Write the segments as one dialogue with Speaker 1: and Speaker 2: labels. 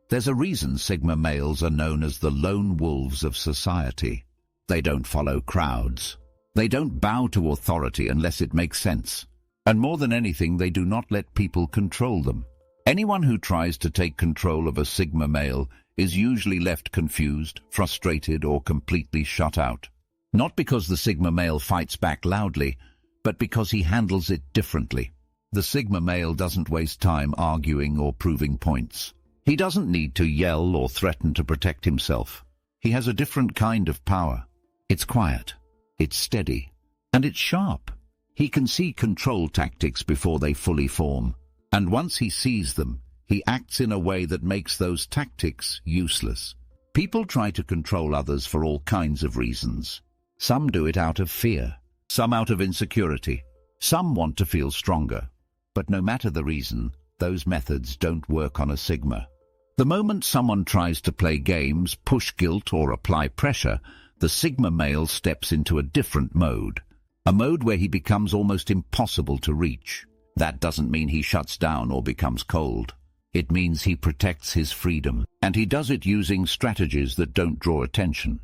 Speaker 1: There's a reason Sigma males are known as the lone wolves of society. They don't follow crowds. They don't bow to authority unless it makes sense. And more than anything, they do not let people control them. Anyone who tries to take control of a Sigma male is usually left confused, frustrated, or completely shut out. Not because the Sigma male fights back loudly, but because he handles it differently. The Sigma male doesn't waste time arguing or proving points. He doesn't need to yell or threaten to protect himself. He has a different kind of power. It's quiet, it's steady, and it's sharp. He can see control tactics before they fully form. And once he sees them, he acts in a way that makes those tactics useless. People try to control others for all kinds of reasons. Some do it out of fear, some out of insecurity, some want to feel stronger. But no matter the reason, those methods don't work on a Sigma. The moment someone tries to play games, push guilt, or apply pressure, the Sigma male steps into a different mode. A mode where he becomes almost impossible to reach. That doesn't mean he shuts down or becomes cold. It means he protects his freedom, and he does it using strategies that don't draw attention.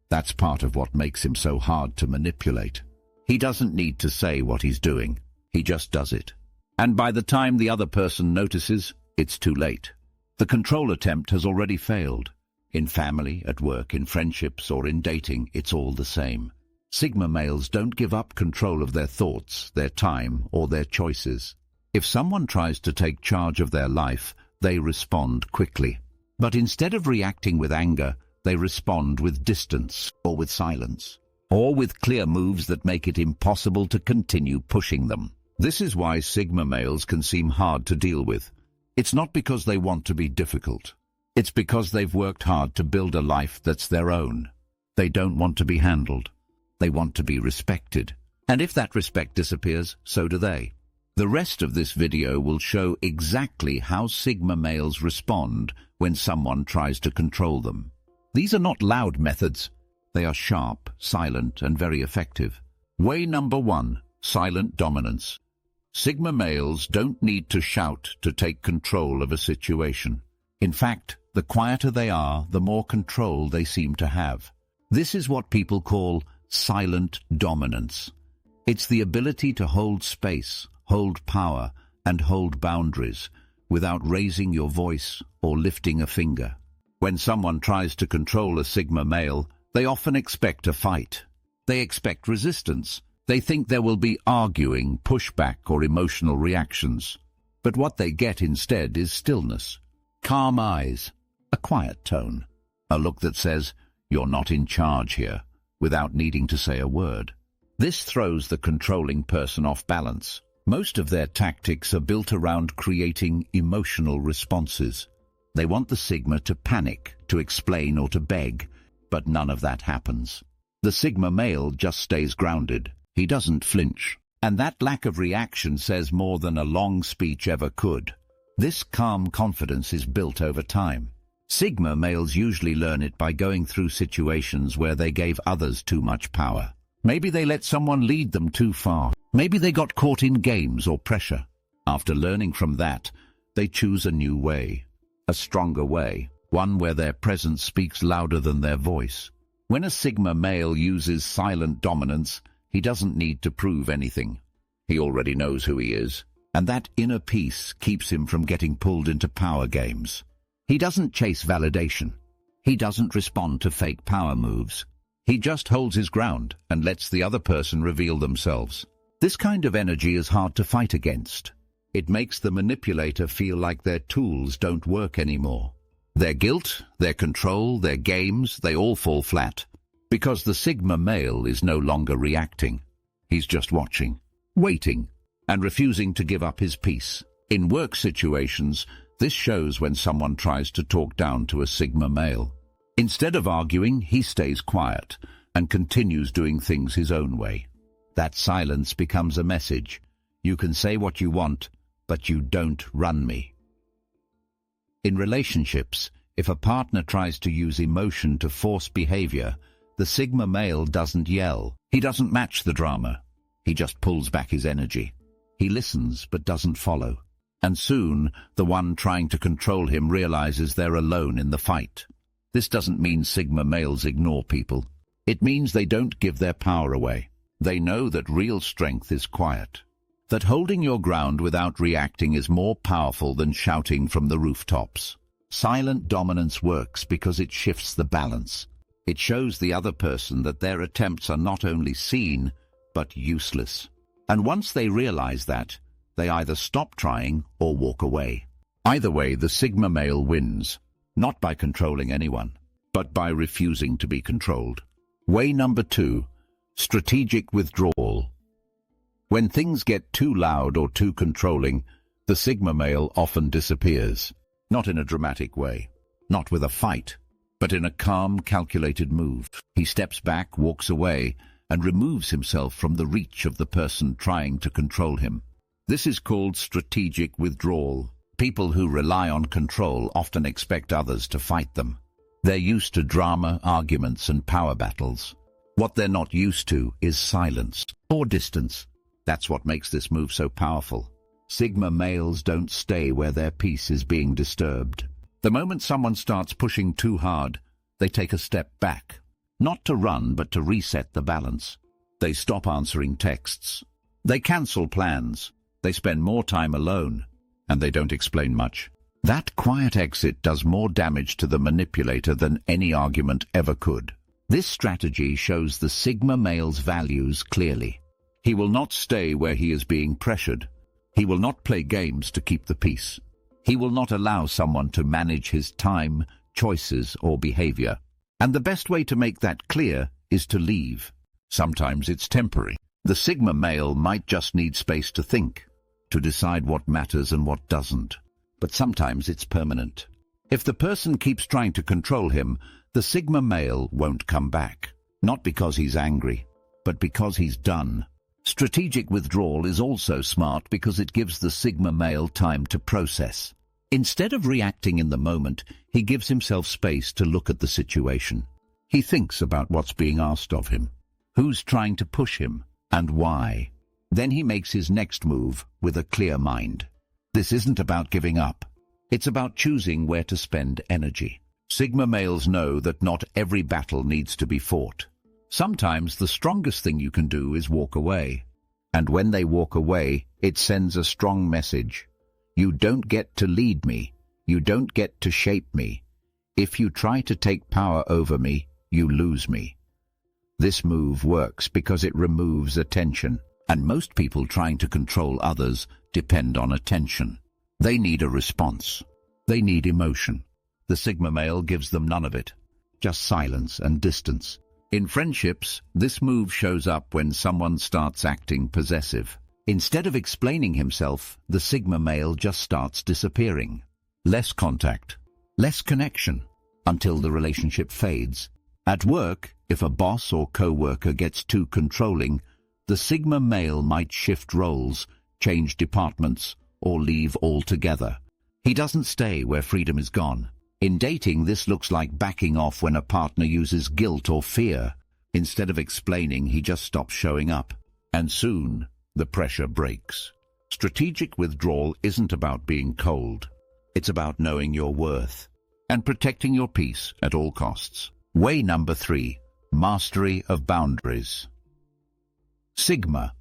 Speaker 1: That's part of what makes him so hard to manipulate. He doesn't need to say what he's doing. He just does it. And by the time the other person notices, it's too late. The control attempt has already failed. In family, at work, in friendships, or in dating, it's all the same. Sigma males don't give up control of their thoughts, their time, or their choices. If someone tries to take charge of their life, they respond quickly. But instead of reacting with anger, they respond with distance, or with silence, or with clear moves that make it impossible to continue pushing them. This is why Sigma males can seem hard to deal with. It's not because they want to be difficult. It's because they've worked hard to build a life that's their own. They don't want to be handled. They want to be respected. And if that respect disappears, so do they. The rest of this video will show exactly how Sigma males respond when someone tries to control them. These are not loud methods. They are sharp, silent, and very effective. Way number 1, silent dominance. Sigma males don't need to shout to take control of a situation. In fact, the quieter they are, the more control they seem to have. This is what people call silent dominance. It's the ability to hold space, hold power, and hold boundaries without raising your voice or lifting a finger. When someone tries to control a Sigma male, they often expect a fight. They expect resistance. They think there will be arguing, pushback, or emotional reactions. But what they get instead is stillness, calm eyes, a quiet tone, a look that says, "You're not in charge here," without needing to say a word. This throws the controlling person off balance. Most of their tactics are built around creating emotional responses. They want the Sigma to panic, to explain, or to beg, but none of that happens. The Sigma male just stays grounded. He doesn't flinch. And that lack of reaction says more than a long speech ever could. This calm confidence is built over time. Sigma males usually learn it by going through situations where they gave others too much power. Maybe they let someone lead them too far. Maybe they got caught in games or pressure. After learning from that, they choose a new way. A stronger way, one where their presence speaks louder than their voice. When a Sigma male uses silent dominance, he doesn't need to prove anything. He already knows who he is, and that inner peace keeps him from getting pulled into power games. He doesn't chase validation. He doesn't respond to fake power moves. He just holds his ground and lets the other person reveal themselves. This kind of energy is hard to fight against. It makes the manipulator feel like their tools don't work anymore. Their guilt, their control, their games, they all fall flat. Because the Sigma male is no longer reacting. He's just watching, waiting, and refusing to give up his peace. In work situations, this shows when someone tries to talk down to a Sigma male. Instead of arguing, he stays quiet and continues doing things his own way. That silence becomes a message. You can say what you want, but you don't run me. In relationships, if a partner tries to use emotion to force behavior, the Sigma male doesn't yell. He doesn't match the drama. He just pulls back his energy. He listens but doesn't follow. And soon, the one trying to control him realizes they're alone in the fight. This doesn't mean Sigma males ignore people. It means they don't give their power away. They know that real strength is quiet. That holding your ground without reacting is more powerful than shouting from the rooftops. Silent dominance works because it shifts the balance. It shows the other person that their attempts are not only seen, but useless. And once they realize that, they either stop trying or walk away. Either way, the Sigma male wins, not by controlling anyone, but by refusing to be controlled. Way number 2, strategic withdrawal. When things get too loud or too controlling, the Sigma male often disappears. Not in a dramatic way, not with a fight, but in a calm, calculated move. He steps back, walks away, and removes himself from the reach of the person trying to control him. This is called strategic withdrawal. People who rely on control often expect others to fight them. They're used to drama, arguments, and power battles. What they're not used to is silence or distance. That's what makes this move so powerful. Sigma males don't stay where their peace is being disturbed. The moment someone starts pushing too hard, they take a step back. Not to run, but to reset the balance. They stop answering texts. They cancel plans. They spend more time alone, and they don't explain much. That quiet exit does more damage to the manipulator than any argument ever could. This strategy shows the Sigma male's values clearly. He will not stay where he is being pressured. He will not play games to keep the peace. He will not allow someone to manage his time, choices, or behavior. And the best way to make that clear is to leave. Sometimes it's temporary. The Sigma male might just need space to think, to decide what matters and what doesn't. But sometimes it's permanent. If the person keeps trying to control him, the Sigma male won't come back. Not because he's angry, but because he's done. Strategic withdrawal is also smart because it gives the Sigma male time to process. Instead of reacting in the moment, he gives himself space to look at the situation. He thinks about what's being asked of him, who's trying to push him, and why. Then he makes his next move with a clear mind. This isn't about giving up. It's about choosing where to spend energy. Sigma males know that not every battle needs to be fought. Sometimes the strongest thing you can do is walk away. And when they walk away, it sends a strong message. You don't get to lead me. You don't get to shape me. If you try to take power over me, you lose me. This move works because it removes attention. And most people trying to control others depend on attention. They need a response. They need emotion. The Sigma male gives them none of it. Just silence and distance. In friendships, this move shows up when someone starts acting possessive. Instead of explaining himself, the Sigma male just starts disappearing. Less contact, less connection, until the relationship fades. At work, if a boss or co-worker gets too controlling, the Sigma male might shift roles, change departments, or leave altogether. He doesn't stay where freedom is gone. In dating, this looks like backing off when a partner uses guilt or fear. Instead of explaining, he just stops showing up. And soon, the pressure breaks. Strategic withdrawal isn't about being cold. It's about knowing your worth and protecting your peace at all costs. Way number 3, mastery of boundaries. Sigma.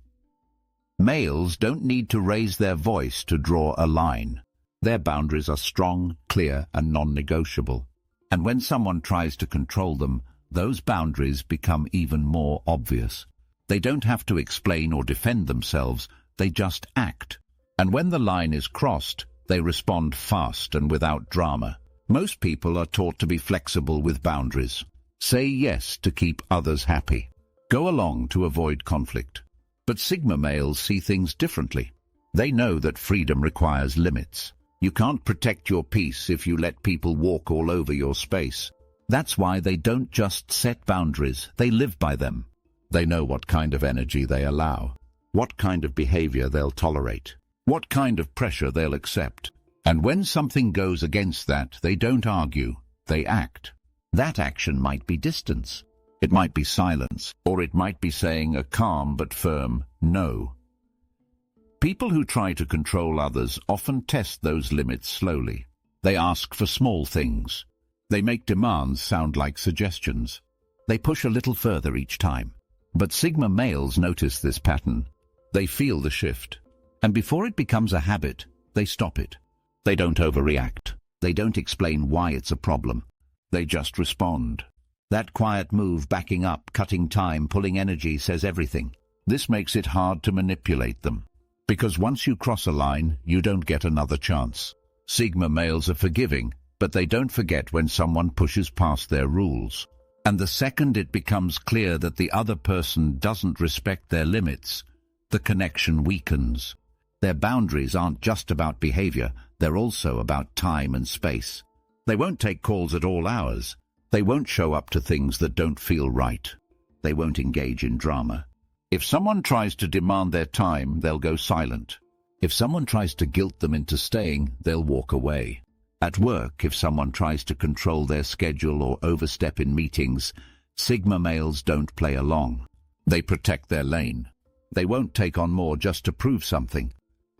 Speaker 1: Males don't need to raise their voice to draw a line. Their boundaries are strong, clear, and non-negotiable. And when someone tries to control them, those boundaries become even more obvious. They don't have to explain or defend themselves, they just act. And when the line is crossed, they respond fast and without drama. Most people are taught to be flexible with boundaries. Say yes to keep others happy. Go along to avoid conflict. But Sigma males see things differently. They know that freedom requires limits. You can't protect your peace if you let people walk all over your space. That's why they don't just set boundaries, they live by them. They know what kind of energy they allow, what kind of behavior they'll tolerate, what kind of pressure they'll accept. And when something goes against that, they don't argue, they act. That action might be distance. It might be silence, or it might be saying a calm but firm no. People who try to control others often test those limits slowly. They ask for small things. They make demands sound like suggestions. They push a little further each time. But Sigma males notice this pattern. They feel the shift. And before it becomes a habit, they stop it. They don't overreact. They don't explain why it's a problem. They just respond. That quiet move, backing up, cutting time, pulling energy, says everything. This makes it hard to manipulate them. Because once you cross a line, you don't get another chance. Sigma males are forgiving, but they don't forget when someone pushes past their rules. And the second it becomes clear that the other person doesn't respect their limits, the connection weakens. Their boundaries aren't just about behavior, they're also about time and space. They won't take calls at all hours. They won't show up to things that don't feel right. They won't engage in drama. If someone tries to demand their time, they'll go silent. If someone tries to guilt them into staying, they'll walk away. At work, if someone tries to control their schedule or overstep in meetings, Sigma males don't play along. They protect their lane. They won't take on more just to prove something.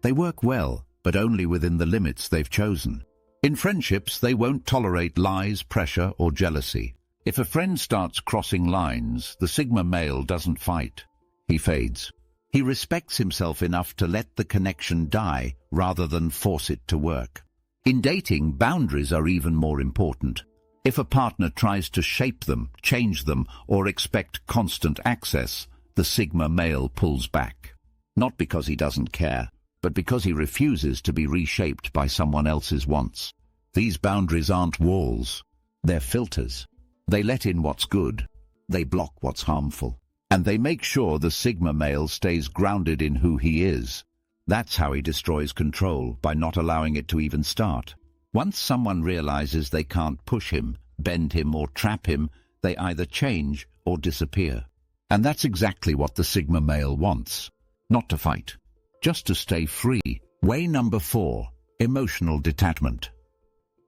Speaker 1: They work well, but only within the limits they've chosen. In friendships, they won't tolerate lies, pressure, or jealousy. If a friend starts crossing lines, the Sigma male doesn't fight. He fades. He respects himself enough to let the connection die rather than force it to work. In dating, boundaries are even more important. If a partner tries to shape them, change them, or expect constant access, the Sigma male pulls back. Not because he doesn't care, but because he refuses to be reshaped by someone else's wants. These boundaries aren't walls. They're filters. They let in what's good. They block what's harmful. And they make sure the Sigma male stays grounded in who he is. That's how he destroys control, by not allowing it to even start. Once someone realizes they can't push him, bend him, or trap him, they either change or disappear. And that's exactly what the Sigma male wants. Not to fight. Just to stay free. Way number 4. Emotional detachment.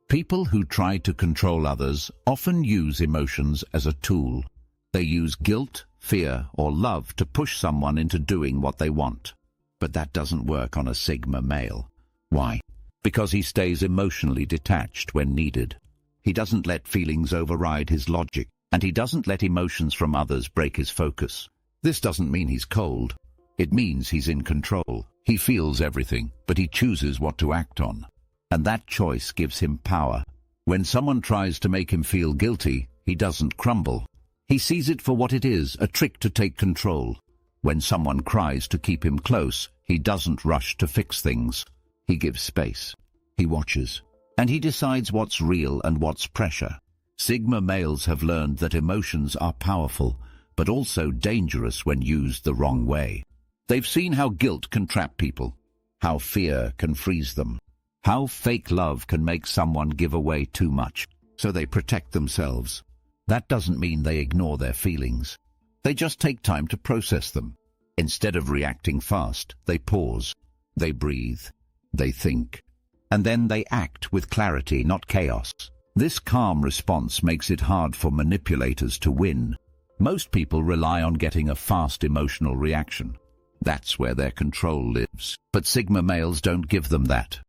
Speaker 1: People who try to control others often use emotions as a tool. They use guilt, fear, or love to push someone into doing what they want. But that doesn't work on a Sigma male. Why? Because he stays emotionally detached when needed. He doesn't let feelings override his logic, and he doesn't let emotions from others break his focus. This doesn't mean he's cold. It means he's in control. He feels everything, but he chooses what to act on. And that choice gives him power. When someone tries to make him feel guilty, he doesn't crumble. He sees it for what it is, a trick to take control. When someone cries to keep him close, he doesn't rush to fix things. He gives space. He watches. And he decides what's real and what's pressure. Sigma males have learned that emotions are powerful, but also dangerous when used the wrong way. They've seen how guilt can trap people, how fear can freeze them, how fake love can make someone give away too much, so they protect themselves. That doesn't mean they ignore their feelings. They just take time to process them. Instead of reacting fast, they pause, they breathe, they think, and then they act with clarity, not chaos. This calm response makes it hard for manipulators to win. Most people rely on getting a fast emotional reaction. That's where their control lives. But Sigma males don't give them that.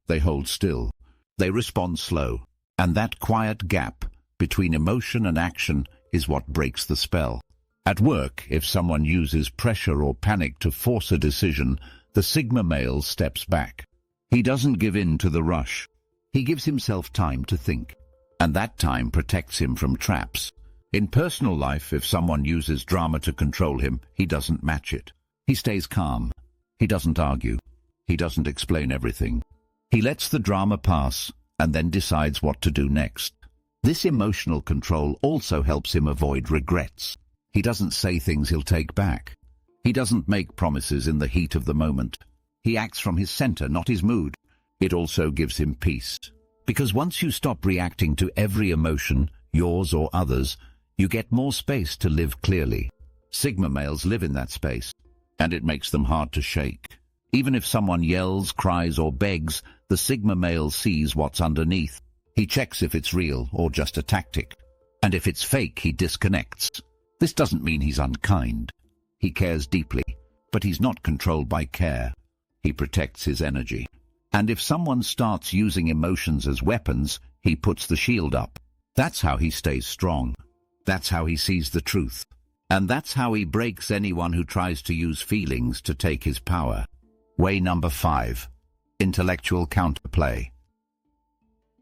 Speaker 1: They hold still. They respond slow. And that quiet gap between emotion and action is what breaks the spell. At work, if someone uses pressure or panic to force a decision, the Sigma male steps back. He doesn't give in to the rush. He gives himself time to think. And that time protects him from traps. In personal life, if someone uses drama to control him, he doesn't match it. He stays calm. He doesn't argue. He doesn't explain everything. He lets the drama pass and then decides what to do next. This emotional control also helps him avoid regrets. He doesn't say things he'll take back. He doesn't make promises in the heat of the moment. He acts from his center, not his mood. It also gives him peace. Because once you stop reacting to every emotion, yours or others, you get more space to live clearly. Sigma males live in that space, and it makes them hard to shake. Even if someone yells, cries, or begs, the Sigma male sees what's underneath. He checks if it's real or just a tactic. And if it's fake, he disconnects. This doesn't mean he's unkind. He cares deeply, but he's not controlled by care. he protects his energy. And if someone starts using emotions as weapons, he puts the shield up. That's how he stays strong. That's how he sees the truth. And that's how he breaks anyone who tries to use feelings to take his power. Way number 5. Intellectual counterplay.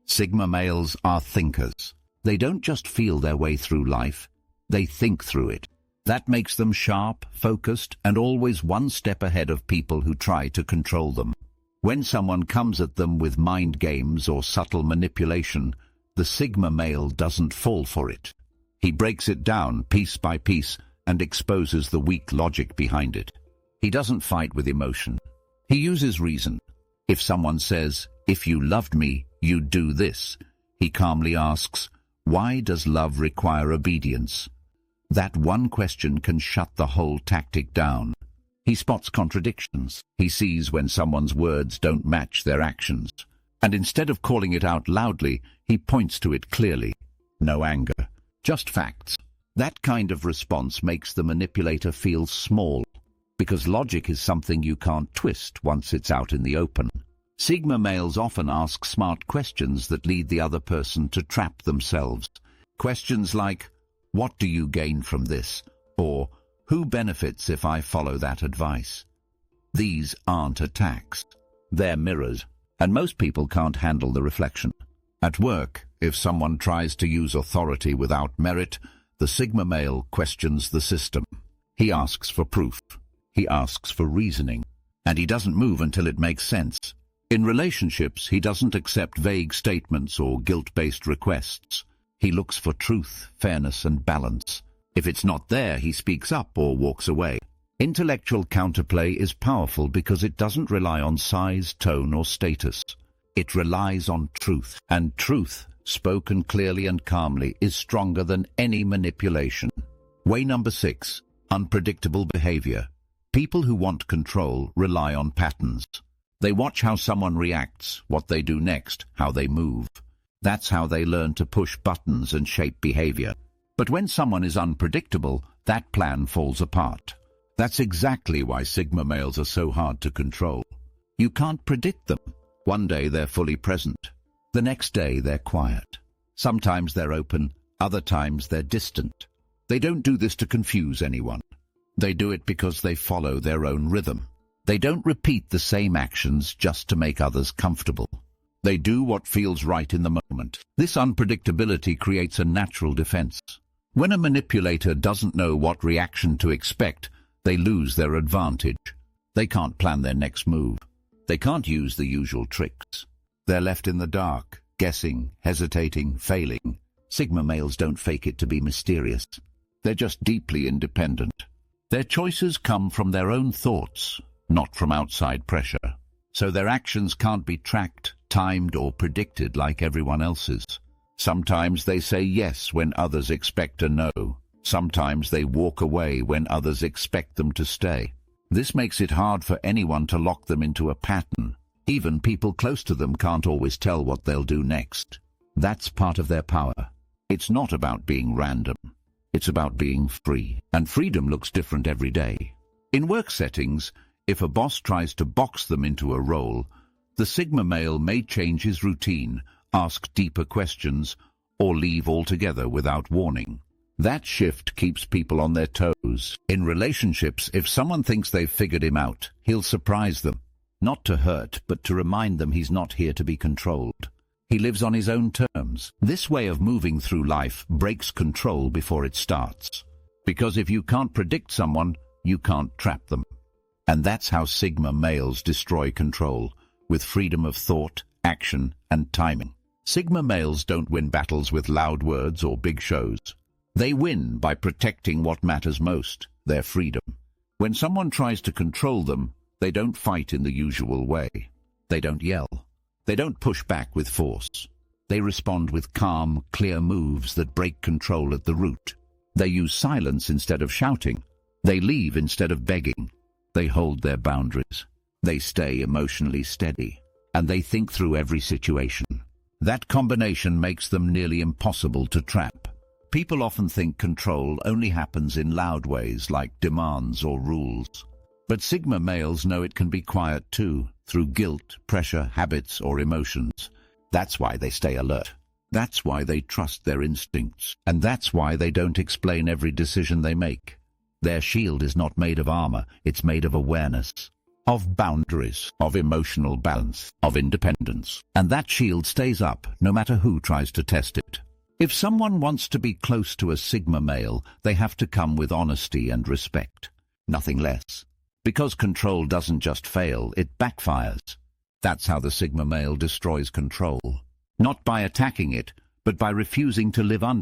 Speaker 1: Sigma males are thinkers. They don't just feel their way through life, they think through it. That makes them sharp, focused, and always one step ahead of people who try to control them. When someone comes at them with mind games or subtle manipulation, the Sigma male doesn't fall for it. He breaks it down piece by piece and exposes the weak logic behind it. He doesn't fight with emotion. He uses reason. If someone says, "If you loved me, you'd do this," he calmly asks, "Why does love require obedience?" That one question can shut the whole tactic down. He spots contradictions. He sees when someone's words don't match their actions. And instead of calling it out loudly, he points to it clearly. No anger, just facts. That kind of response makes the manipulator feel small, because logic is something you can't twist once it's out in the open. Sigma males often ask smart questions that lead the other person to trap themselves. Questions like, "What do you gain from this?" or "Who benefits if I follow that advice?" These aren't attacks. They're mirrors, and most people can't handle the reflection. At work, if someone tries to use authority without merit, the Sigma male questions the system. He asks for proof. He asks for reasoning. And he doesn't move until it makes sense. In relationships, he doesn't accept vague statements or guilt-based requests. He looks for truth, fairness, and balance. If it's not there, he speaks up or walks away. Intellectual counterplay is powerful because it doesn't rely on size, tone, or status. It relies on truth, and truth, spoken clearly and calmly, is stronger than any manipulation. Way number 6. Unpredictable behavior. People who want control rely on patterns. They watch how someone reacts, what they do next, how they move. That's how they learn to push buttons and shape behavior. But when someone is unpredictable, that plan falls apart. That's exactly why Sigma males are so hard to control. You can't predict them. One day they're fully present. The next day they're quiet. Sometimes they're open, other times they're distant. They don't do this to confuse anyone. They do it because they follow their own rhythm. They don't repeat the same actions just to make others comfortable. They do what feels right in the moment. This unpredictability creates a natural defense. When a manipulator doesn't know what reaction to expect, they lose their advantage. They can't plan their next move. They can't use the usual tricks. They're left in the dark, guessing, hesitating, failing. Sigma males don't fake it to be mysterious. They're just deeply independent. Their choices come from their own thoughts, not from outside pressure. So their actions can't be tracked, timed, or predicted like everyone else's. Sometimes they say yes when others expect a no. Sometimes they walk away when others expect them to stay. This makes it hard for anyone to lock them into a pattern. Even people close to them can't always tell what they'll do next. That's part of their power. It's not about being random. It's about being free. And freedom looks different every day. In work settings, if a boss tries to box them into a role, the Sigma male may change his routine, ask deeper questions, or leave altogether without warning. That shift keeps people on their toes. In relationships, if someone thinks they've figured him out, he'll surprise them. Not to hurt, but to remind them he's not here to be controlled. He lives on his own terms. This way of moving through life breaks control before it starts. Because if you can't predict someone, you can't trap them. And that's how Sigma males destroy control, with freedom of thought, action, and timing. Sigma males don't win battles with loud words or big shows. They win by protecting what matters most, their freedom. When someone tries to control them, they don't fight in the usual way. They don't yell. They don't push back with force. They respond with calm, clear moves that break control at the root. They use silence instead of shouting. They leave instead of begging. They hold their boundaries. They stay emotionally steady. And they think through every situation. That combination makes them nearly impossible to trap. People often think control only happens in loud ways like demands or rules. But Sigma males know it can be quiet too, through guilt, pressure, habits, or emotions. That's why they stay alert. That's why they trust their instincts. And that's why they don't explain every decision they make. Their shield is not made of armor, it's made of awareness, of boundaries, of emotional balance, of independence. And that shield stays up, no matter who tries to test it. If someone wants to be close to a Sigma male, they have to come with honesty and respect. Nothing less. Because control doesn't just fail, it backfires. That's how the Sigma male destroys control. Not by attacking it, but by refusing to live under